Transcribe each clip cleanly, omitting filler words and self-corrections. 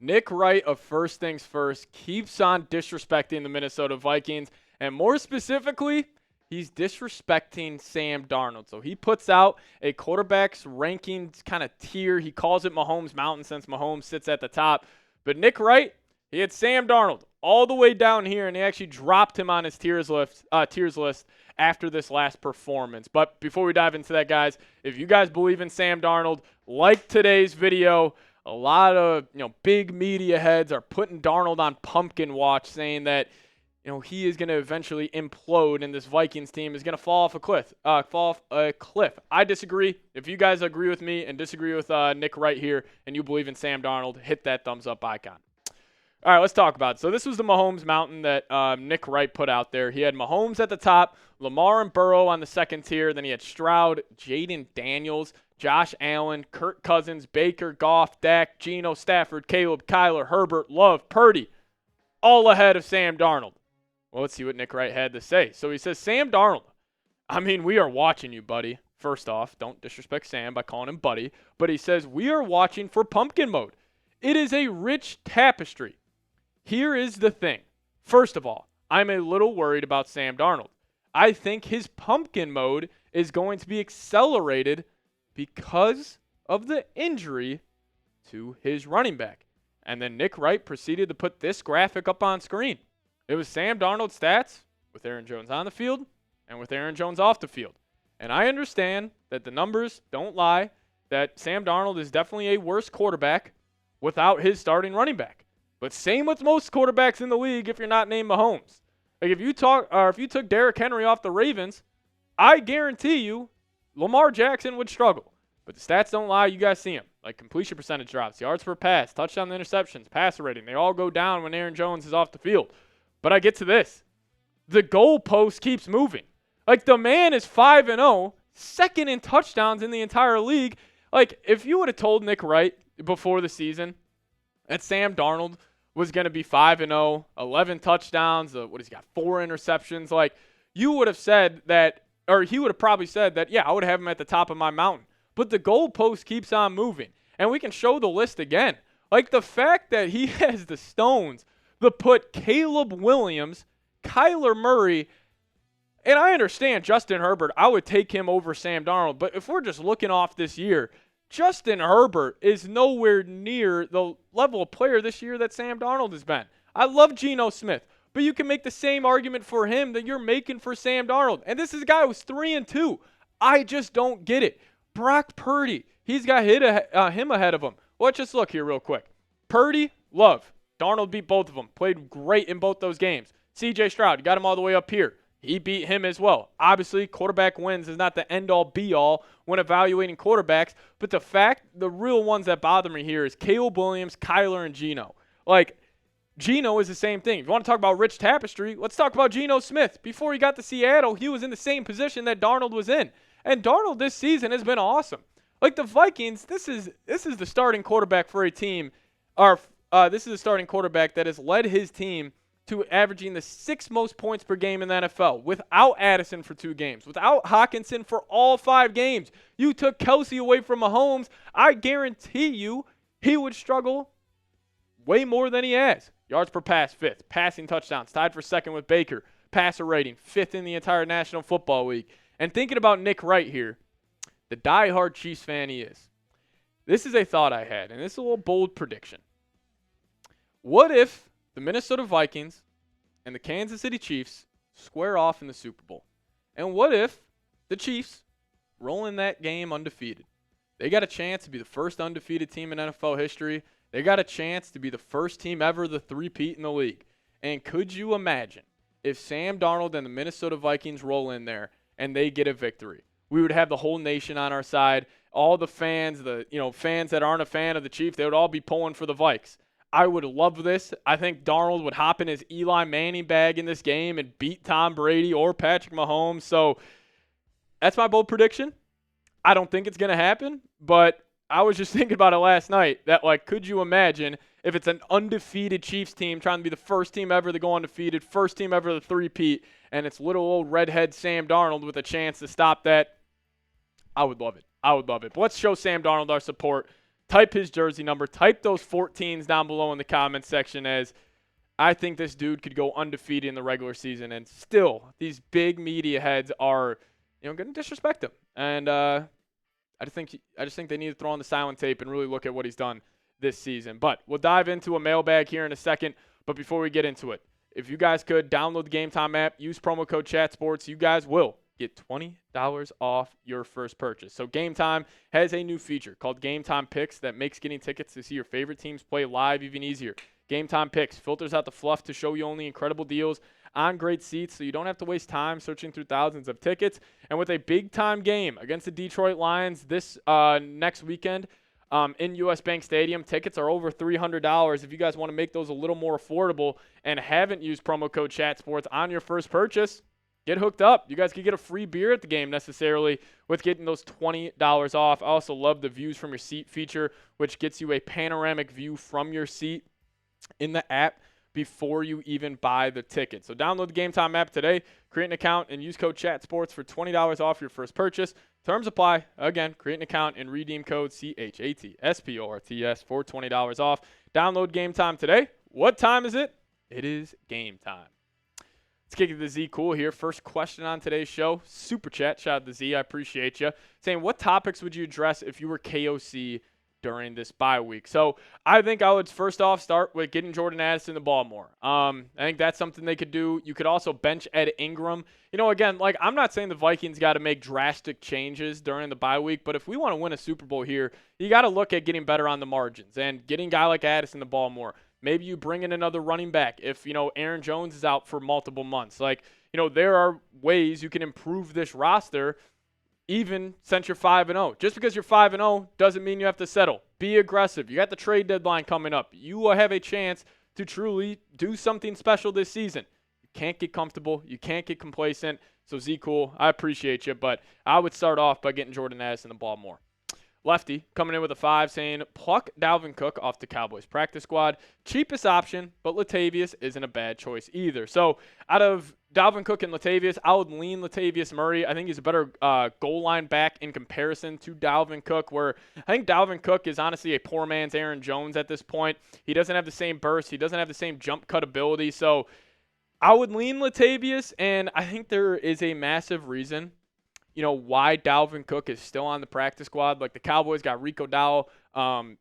Nick Wright of First Things First keeps on disrespecting the Minnesota Vikings, and more specifically, he's disrespecting Sam Darnold. So he puts out a quarterback's rankings kind of tier. He calls it Mahomes Mountain since Mahomes sits at the top. But Nick Wright, he had Sam Darnold all the way down here, and he actually dropped him on his tiers list after this last performance. But before we dive into that, guys, if you guys believe in Sam Darnold, like today's video. A lot of big media heads are putting Darnold on pumpkin watch, saying that he is going to eventually implode and this Vikings team is going to fall off a cliff. I disagree. If you guys agree with me and disagree with Nick Wright here, and you believe in Sam Darnold, hit that thumbs up icon. All right, let's talk about it. So this was the Mahomes Mountain that Nick Wright put out there. He had Mahomes at the top, Lamar and Burrow on the second tier. Then he had Stroud, Jaden Daniels, Josh Allen, Kirk Cousins, Baker, Goff, Dak, Geno, Stafford, Caleb, Kyler, Herbert, Love, Purdy, all ahead of Sam Darnold. Well, let's see what Nick Wright had to say. So he says, Sam Darnold, we are watching you, buddy. First off, don't disrespect Sam by calling him buddy. But he says, we are watching for pumpkin mode. It is a rich tapestry. Here is the thing. First of all, I'm a little worried about Sam Darnold. I think his pumpkin mode is going to be accelerated because of the injury to his running back. And then Nick Wright proceeded to put this graphic up on screen. It was Sam Darnold's stats with Aaron Jones on the field and with Aaron Jones off the field. And I understand that the numbers don't lie, that Sam Darnold is definitely a worse quarterback without his starting running back. But same with most quarterbacks in the league if you're not named Mahomes. Like if you took Derrick Henry off the Ravens, I guarantee you Lamar Jackson would struggle. But the stats don't lie. You guys see them. Like completion percentage drops, yards per pass, touchdown interceptions, passer rating. They all go down when Aaron Jones is off the field. But I get to this. The goalpost keeps moving. Like the man is 5-0, second in touchdowns in the entire league. Like if you would have told Nick Wright before the season that Sam Darnold was going to be 5-0, 11 touchdowns, he's got 4 interceptions, like you would have said that, or he would have probably said that, yeah, I would have him at the top of my mountain. But the goalpost keeps on moving. And we can show the list again. Like the fact that he has the stones to put Caleb Williams, Kyler Murray, and I understand Justin Herbert, I would take him over Sam Darnold. But if we're just looking off this year, Justin Herbert is nowhere near the level of player this year that Sam Darnold has been. I love Geno Smith, but you can make the same argument for him that you're making for Sam Darnold. And this is a guy who's 3-2. I just don't get it. Brock Purdy, he's got him ahead of him. Let's just look here real quick. Purdy, Love. Darnold beat both of them. Played great in both those games. C.J. Stroud, got him all the way up here. He beat him as well. Obviously, quarterback wins is not the end-all, be-all when evaluating quarterbacks. But the real ones that bother me here is Caleb Williams, Kyler, and Geno. Like, Geno is the same thing. If you want to talk about rich tapestry, let's talk about Geno Smith. Before he got to Seattle, he was in the same position that Darnold was in. And Darnold this season has been awesome. Like the Vikings, this is the starting quarterback for a team. This is the starting quarterback that has led his team to averaging the 6th most points per game in the NFL without Addison for 2 games, without Hawkinson for all 5 games. You took Kelsey away from Mahomes. I guarantee you he would struggle way more than he has. Yards per pass, 5th. Passing touchdowns, tied for 2nd with Baker. Passer rating, 5th in the entire National Football League. And thinking about Nick Wright here, the diehard Chiefs fan he is, this is a thought I had, and this is a little bold prediction. What if the Minnesota Vikings and the Kansas City Chiefs square off in the Super Bowl? And what if the Chiefs roll in that game undefeated? They got a chance to be the first undefeated team in NFL history. They got a chance to be the first team ever to three-peat in the league. And could you imagine if Sam Darnold and the Minnesota Vikings roll in there and they get a victory? We would have the whole nation on our side. All the fans, fans that aren't a fan of the Chiefs, they would all be pulling for the Vikes. I would love this. I think Darnold would hop in his Eli Manning bag in this game and beat Tom Brady or Patrick Mahomes. So that's my bold prediction. I don't think it's going to happen, but I was just thinking about it last night that, could you imagine if it's an undefeated Chiefs team trying to be the first team ever to go undefeated, first team ever to three-peat, and it's little old redhead Sam Darnold with a chance to stop that? I would love it. But let's show Sam Darnold our support. type his jersey number, type those 14s down below in the comments section, as I think this dude could go undefeated in the regular season, and still these big media heads are, going to disrespect him. And I just think they need to throw on the silent tape and really look at what he's done this season. But we'll dive into a mailbag here in a second. But before we get into it, if you guys could download the Game Time app, use promo code ChatSports, you guys will get $20 off your first purchase. So Game Time has a new feature called Game Time Picks that makes getting tickets to see your favorite teams play live even easier. Game Time Picks filters out the fluff to show you only incredible deals on great seats, so you don't have to waste time searching through thousands of tickets. And with a big-time game against the Detroit Lions this next weekend in US Bank Stadium, tickets are over $300. If you guys want to make those a little more affordable and haven't used promo code ChatSports on your first purchase, get hooked up. You guys could get a free beer at the game necessarily with getting those $20 off. I also love the Views from Your Seat feature, which gets you a panoramic view from your seat in the app before you even buy the ticket. So download the Game Time app today, create an account, and use code ChatSports for $20 off your first purchase. Terms apply. Again, create an account and redeem code CHATSPORTS for $20 off. Download Game Time today. What time is it? It is game time. Let's kick it to Z Cool here. First question on today's show. Super chat. Shout out to Z. I appreciate you. Saying, what topics would you address if you were KOC during this bye week? So I think I would first off start with getting Jordan Addison the ball more. I think that's something they could do. You could also bench Ed Ingram. Again, I'm not saying the Vikings got to make drastic changes during the bye week, but if we want to win a Super Bowl here, you got to look at getting better on the margins and getting a guy like Addison the ball more. Maybe you bring in another running back if, Aaron Jones is out for multiple months. There are ways you can improve this roster even since you're 5-0. Just because you're 5-0 doesn't mean you have to settle. Be aggressive. You got the trade deadline coming up. You will have a chance to truly do something special this season. You can't get comfortable. You can't get complacent. So, Z Cool, I appreciate you, but I would start off by getting Jordan Addison the ball more. Lefty coming in with a 5 saying, pluck Dalvin Cook off the Cowboys practice squad. Cheapest option, but Latavius isn't a bad choice either. So out of Dalvin Cook and Latavius, I would lean Latavius Murray. I think he's a better goal line back in comparison to Dalvin Cook, where I think Dalvin Cook is honestly a poor man's Aaron Jones at this point. He doesn't have the same burst. He doesn't have the same jump cut ability. So I would lean Latavius, and I think there is a massive reason why Dalvin Cook is still on the practice squad. The Cowboys got Rico Dowell,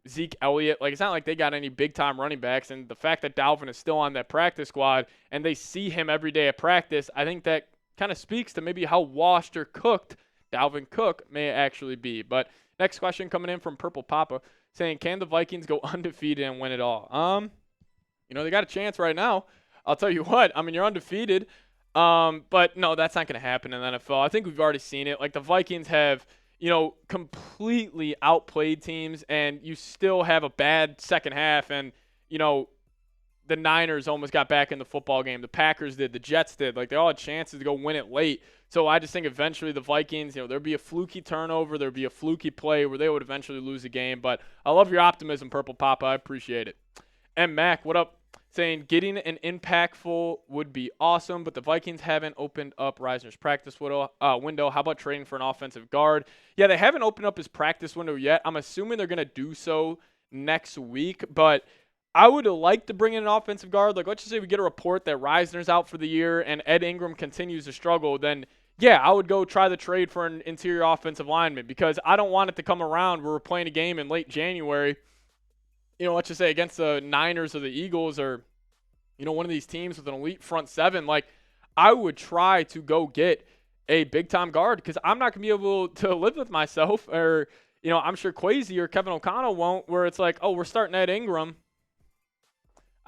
Zeke Elliott. It's not like they got any big-time running backs. And the fact that Dalvin is still on that practice squad and they see him every day at practice, I think that kind of speaks to maybe how washed or cooked Dalvin Cook may actually be. But next question coming in from Purple Papa saying, can the Vikings go undefeated and win it all? They got a chance right now. I'll tell you what. You're undefeated. But no, that's not going to happen in the NFL. I think we've already seen it. The Vikings have, completely outplayed teams, and you still have a bad second half. And, the Niners almost got back in the football game. The Packers did. The Jets did. They all had chances to go win it late. So I just think eventually the Vikings, there'd be a fluky turnover. There'd be a fluky play where they would eventually lose the game. But I love your optimism, Purple Papa. I appreciate it. And Mac, what up? Saying getting an impactful would be awesome, but the Vikings haven't opened up Reisner's practice window. How about trading for an offensive guard? Yeah, they haven't opened up his practice window yet. I'm assuming they're going to do so next week, but I would like to bring in an offensive guard. Let's just say we get a report that Reisner's out for the year and Ed Ingram continues to struggle, then yeah, I would go try the trade for an interior offensive lineman, because I don't want it to come around where we're playing a game in late January, let's just say against the Niners or the Eagles or, one of these teams with an elite front seven. I would try to go get a big-time guard, because I'm not going to be able to live with myself, or, I'm sure Kwesi or Kevin O'Connell won't, where it's we're starting Ed Ingram.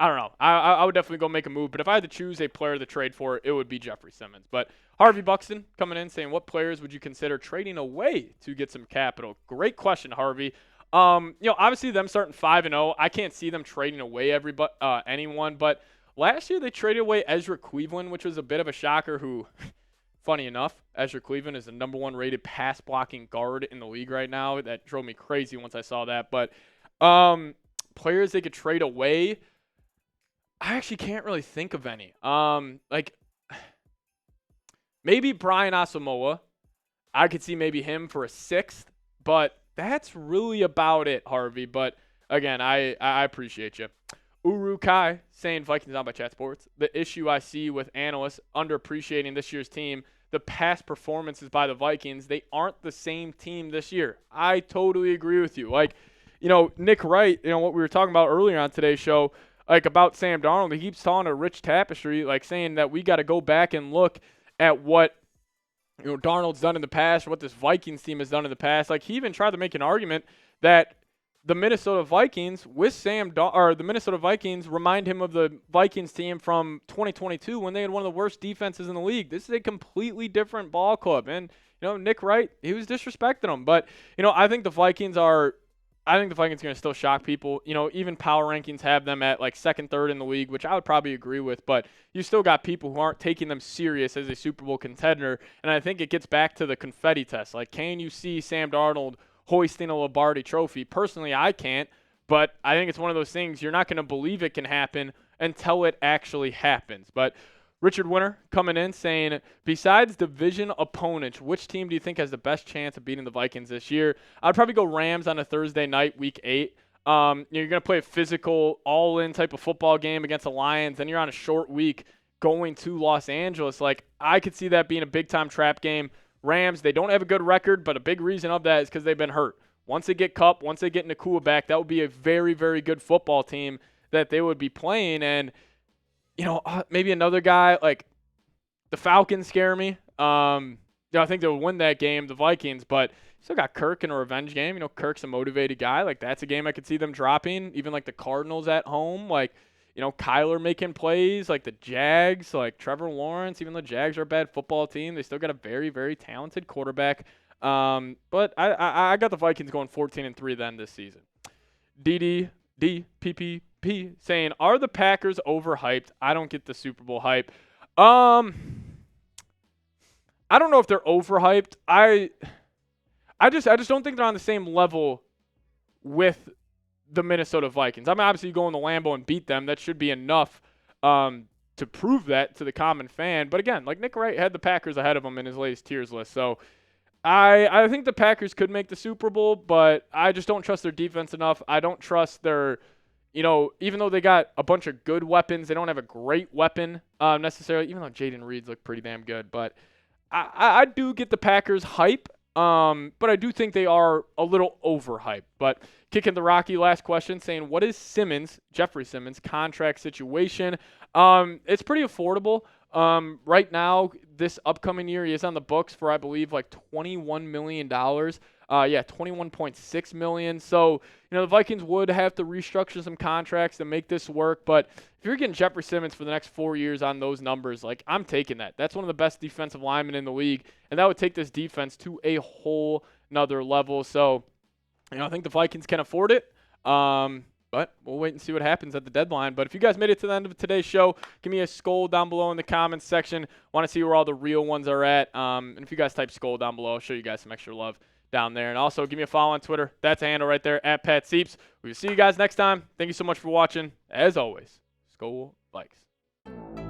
I don't know. I would definitely go make a move, but if I had to choose a player to trade for, it would be Jeffrey Simmons. But Harvey Buxton coming in saying, what players would you consider trading away to get some capital? Great question, Harvey. Obviously them starting 5-0, I can't see them trading away anyone, but last year they traded away Ezra Cleveland, which was a bit of a shocker, who, funny enough, Ezra Cleveland is the number 1 rated pass blocking guard in the league right now. That drove me crazy once I saw that. But players they could trade away, I actually can't really think of any. Maybe Brian Asamoah. I could see maybe him for a 6th, but that's really about it, Harvey. But again, I appreciate you. Uru Kai saying Vikings on by Chat Sports. The issue I see with analysts underappreciating this year's team, the past performances by the Vikings, they aren't the same team this year. I totally agree with you. Like, Nick Wright, what we were talking about earlier on today's show, like about Sam Darnold, he keeps telling a rich tapestry, like saying that we got to go back and look at what Darnold's done in the past, or what this Vikings team has done in the past. Like, he even tried to make an argument that the Minnesota Vikings with the Minnesota Vikings remind him of the Vikings team from 2022 when they had one of the worst defenses in the league. This is a completely different ball club. And, Nick Wright, he was disrespecting them. But, I think the Vikings are going to still shock people. Even power rankings have them at like second, third in the league, which I would probably agree with. But you still got people who aren't taking them serious as a Super Bowl contender. And I think it gets back to the confetti test. Like, can you see Sam Darnold hoisting a Lombardi trophy? Personally, I can't, but I think it's one of those things you're not going to believe it can happen until it actually happens. But Richard Winter coming in saying, besides division opponents, which team do you think has the best chance of beating the Vikings this year? I'd probably go Rams on a Thursday night, week 8. You're going to play a physical, all-in type of football game against the Lions, and you're on a short week going to Los Angeles. Like, I could see that being a big-time trap game. Rams, they don't have a good record, but a big reason of that is because they've been hurt. Once they get Kupp, once they get Nakua back, that would be a very, very good football team that they would be playing. And, maybe another guy, like the Falcons scare me. I think they'll win that game, the Vikings, but still got Kirk in a revenge game. Kirk's a motivated guy. Like, that's a game I could see them dropping. Even like the Cardinals at home, like, Kyler making plays, like the Jags, like Trevor Lawrence. Even though Jags are a bad football team, they still got a very, very talented quarterback. But I got the Vikings going 14-3 then this season. DDDPPP saying, are the Packers overhyped? I don't get the Super Bowl hype. I don't know if they're overhyped. I just don't think they're on the same level with the Minnesota Vikings. I mean, obviously you go in the Lambeau and beat them. That should be enough to prove that to the common fan. But again, like Nick Wright had the Packers ahead of him in his latest tiers list. So I think the Packers could make the Super Bowl, but I just don't trust their defense enough. I don't trust their, even though they got a bunch of good weapons, they don't have a great weapon necessarily, even though Jaden Reed's look pretty damn good. But I do get the Packers hype. But I do think they are a little overhyped. But kicking the Rocky, last question, saying, what is Jeffrey Simmons' contract situation? It's pretty affordable. Right now, this upcoming year, he is on the books for, I believe, like $21 million. $21.6 million. So, the Vikings would have to restructure some contracts to make this work. But if you're getting Jeffrey Simmons for the next 4 years on those numbers, like, I'm taking that. That's one of the best defensive linemen in the league, and that would take this defense to a whole nother level. So, I think the Vikings can afford it. But we'll wait and see what happens at the deadline. But if you guys made it to the end of today's show, give me a SKOL down below in the comments section. Want to see where all the real ones are at. And if you guys type SKOL down below, I'll show you guys some extra love down there. And also give me a follow on Twitter. That's a handle right there, at Pat Sieps. We will see you guys next time. Thank you so much for watching. As always, SKOL Vikes.